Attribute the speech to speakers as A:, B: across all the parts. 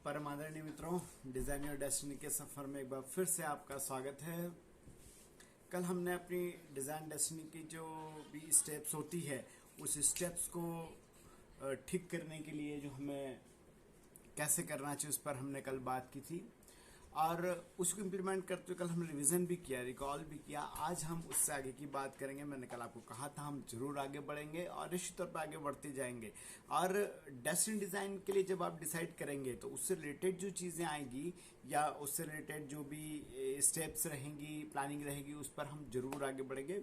A: परम आदरणीय मित्रों, डिजाइन योर डेस्टिनी के सफर में एक बार फिर से आपका स्वागत है। कल हमने अपनी डिजाइन डेस्टिनी की जो भी स्टेप्स होती है उस स्टेप्स को ठीक करने के लिए जो हमें कैसे करना चाहिए उस पर हमने कल बात की थी और उसको इम्प्लीमेंट करते हुए कल हमने रिवीजन भी किया, रिकॉल भी किया। आज हम उससे आगे की बात करेंगे। मैंने कल आपको कहा था हम जरूर आगे बढ़ेंगे और निश्चित तौर पर आगे बढ़ते जाएंगे। और डेस्टिनी डिज़ाइन के लिए जब आप डिसाइड करेंगे तो उससे रिलेटेड जो चीज़ें आएंगी या उससे रिलेटेड जो भी स्टेप्स रहेंगी, प्लानिंग रहेगी, उस पर हम जरूर आगे बढ़ेंगे।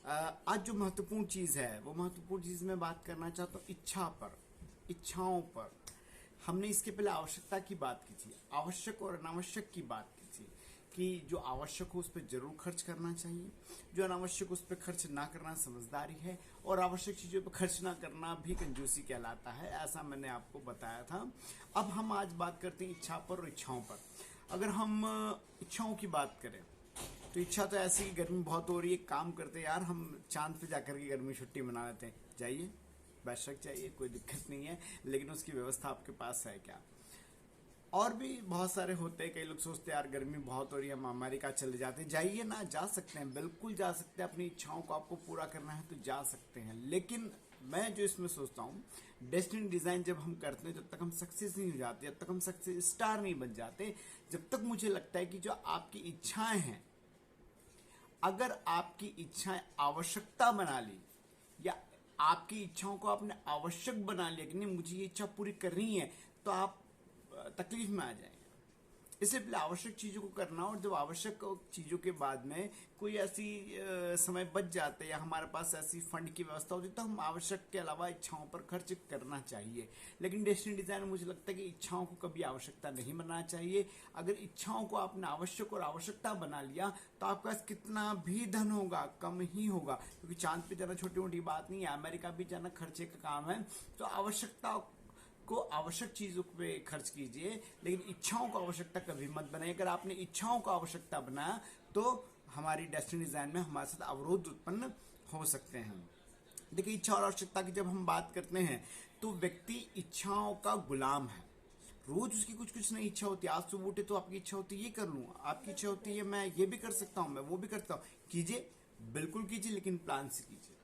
A: आज जो महत्वपूर्ण चीज़ है वो महत्वपूर्ण चीज़ मैं बात करना चाहता हूँ इच्छा पर, इच्छाओं पर। हमने इसके पहले आवश्यकता की बात की थी, आवश्यक और अनावश्यक की बात की थी कि जो आवश्यक हो उस पर जरूर खर्च करना चाहिए, जो अनावश्यक उस पर खर्च ना करना समझदारी है, और आवश्यक चीज़ों पर खर्च ना करना भी कंजूसी कहलाता है, ऐसा मैंने आपको बताया था। अब हम आज बात करते हैं इच्छा पर और इच्छाओं पर। अगर हम इच्छाओं की बात करें तो इच्छा तो ऐसी कि गर्मी बहुत हो रही है, काम करते हैं यार, हम चांद पे जाकर के गर्मी छुट्टी मना लेते हैं। जाइए, बेशक चाहिए, कोई दिक्कत नहीं है, लेकिन उसकी व्यवस्था आपके पास है क्या? और भी बहुत सारे होते हैं। कई लोग सोचते हैं यार गर्मी बहुत हो रही है, हम अमेरिका चले जाते हैं। जाइए ना, जा सकते हैं, बिल्कुल जा सकते हैं। अपनी इच्छाओं को आपको पूरा करना है तो जा सकते हैं। लेकिन मैं जो इसमें सोचता हूँ, डेस्टिनी डिजाइन जब हम करते हैं जब तक हम सक्सेस नहीं हो जाते, जब तक हम सक्सेस स्टार नहीं बन जाते, जब तक मुझे लगता है कि जो आपकी इच्छाएं हैं, अगर आपकी इच्छाएं आवश्यकता बना ली या आपकी इच्छाओं को आपने आवश्यक बना लिया कि नहीं मुझे ये इच्छा पूरी करनी है, तो आप तकलीफ में आ जाएंगे। इससे पहले आवश्यक चीजों को करना, और जब आवश्यक चीजों के बाद में कोई ऐसी समय बच जाते या हमारे पास ऐसी फंड की व्यवस्था होती तो हम आवश्यक के अलावा इच्छाओं पर खर्च करना चाहिए। लेकिन डेस्टिनी डिजाइन में मुझे लगता है कि इच्छाओं को कभी आवश्यकता नहीं बनाना चाहिए। अगर इच्छाओं को आपने आवश्यक और आवश्यकता बना लिया तो आपके पास कितना भी धन होगा कम ही होगा, क्योंकि चांद पे जाना छोटी मोटी बात नहीं है, अमेरिका भी जाना खर्चे का काम है। तो आवश्यकता को आवश्यक चीजों पे खर्च कीजिए, लेकिन इच्छाओं को आवश्यकता कभी मत बनाइए। अगर आपने इच्छाओं को आवश्यकता बनाया तो हमारी डेस्टिनी डिजाइन में हमारे साथ अवरोध उत्पन्न हो सकते हैं। देखिए, इच्छा और आवश्यकता की जब हम बात करते हैं तो व्यक्ति इच्छाओं का गुलाम है। रोज उसकी कुछ कुछ नई इच्छा होती है। आज सुबह उठे तो आपकी इच्छा होती है ये कर लूं, आपकी इच्छा होती है मैं ये भी कर सकता हूं, मैं वो भी करता हूं। कीजिए, बिल्कुल कीजिए, लेकिन प्लान से कीजिए।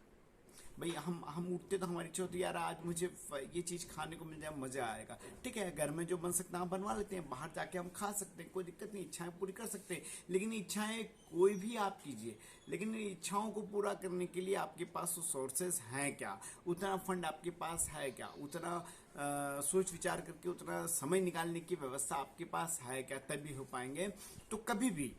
A: भाई हम उठते तो हमारी इच्छा होती है यार आज मुझे ये चीज खाने को मिल जाए, मजा आएगा। ठीक है, घर में जो बन सकता है हम बनवा लेते हैं, बाहर जाके हम खा सकते हैं, कोई दिक्कत नहीं, इच्छाएं पूरी कर सकते हैं। लेकिन इच्छाएं कोई भी आप कीजिए, लेकिन इच्छाओं को पूरा करने के लिए आपके पास सोर्सेस हैं क्या, उतना फंड आपके पास है क्या, उतना सोच विचार करके उतना समय निकालने की व्यवस्था आपके पास है क्या, तभी हो पाएंगे। तो कभी भी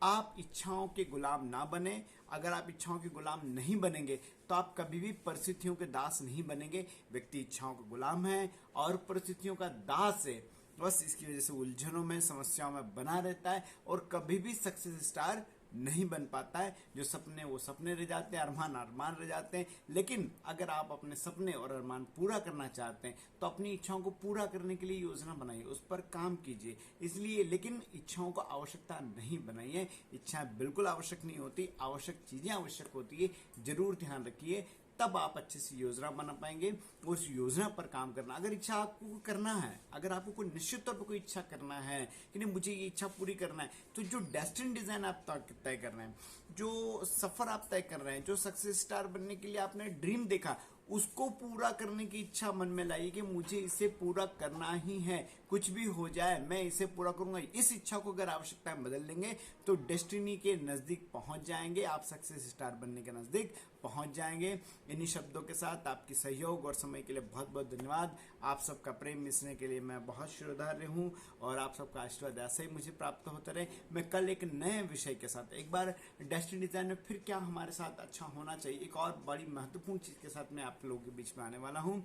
A: आप इच्छाओं के गुलाम ना बने। अगर आप इच्छाओं के गुलाम नहीं बनेंगे तो आप कभी भी परिस्थितियों के दास नहीं बनेंगे। व्यक्ति इच्छाओं का गुलाम है और परिस्थितियों का दास है, बस इसकी वजह से उलझनों में, समस्याओं में बना रहता है और कभी भी सक्सेस स्टार नहीं बन पाता है। जो सपने वो सपने रह जाते हैं, अरमान अरमान रह जाते हैं। लेकिन अगर आप अपने सपने और अरमान पूरा करना चाहते हैं तो अपनी इच्छाओं को पूरा करने के लिए योजना बनाइए, उस पर काम कीजिए। इसलिए लेकिन इच्छाओं को आवश्यकता नहीं बनाइए। इच्छाएं बिल्कुल आवश्यक नहीं होती, आवश्यक चीजें आवश्यक होती है, जरूर ध्यान रखिए, तब आप अच्छे से योजना बना पाएंगे। उस योजना पर काम करना, अगर इच्छा आपको करना है, अगर आपको कोई निश्चित तौर पर कोई इच्छा करना है कि नहीं मुझे ये इच्छा पूरी करना है, तो जो डेस्टिनी डिजाइन आप तय कर रहे हैं, जो सफर आप तय कर रहे हैं, जो सक्सेस स्टार बनने के लिए आपने ड्रीम देखा, उसको पूरा करने की इच्छा मन में लाइए कि मुझे इसे पूरा करना ही है, कुछ भी हो जाए मैं इसे पूरा करूंगा। इस इच्छा को अगर आवश्यकताएं बदल लेंगे तो डेस्टिनी के नजदीक पहुंच जाएंगे, आप सक्सेस स्टार बनने के नजदीक पहुंच जाएंगे। इन्हीं शब्दों के साथ आपकी सहयोग और समय के लिए बहुत बहुत धन्यवाद। आप सबका प्रेम मिसने के लिए मैं बहुत श्रद्धार्य हूं और आप सबका आशीर्वाद ऐसे ही मुझे प्राप्त होता रहे। मैं कल एक नए विषय के साथ एक बार डेस्टिनी डिजाइन में फिर क्या हमारे साथ अच्छा होना चाहिए, एक और बड़ी महत्वपूर्ण चीज के साथ मैं आप लोगों के बीच में आने वाला हूं।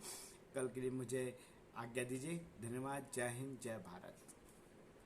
A: कल के लिए मुझे आज्ञा दीजिए। धन्यवाद। जय हिंद, जय भारत।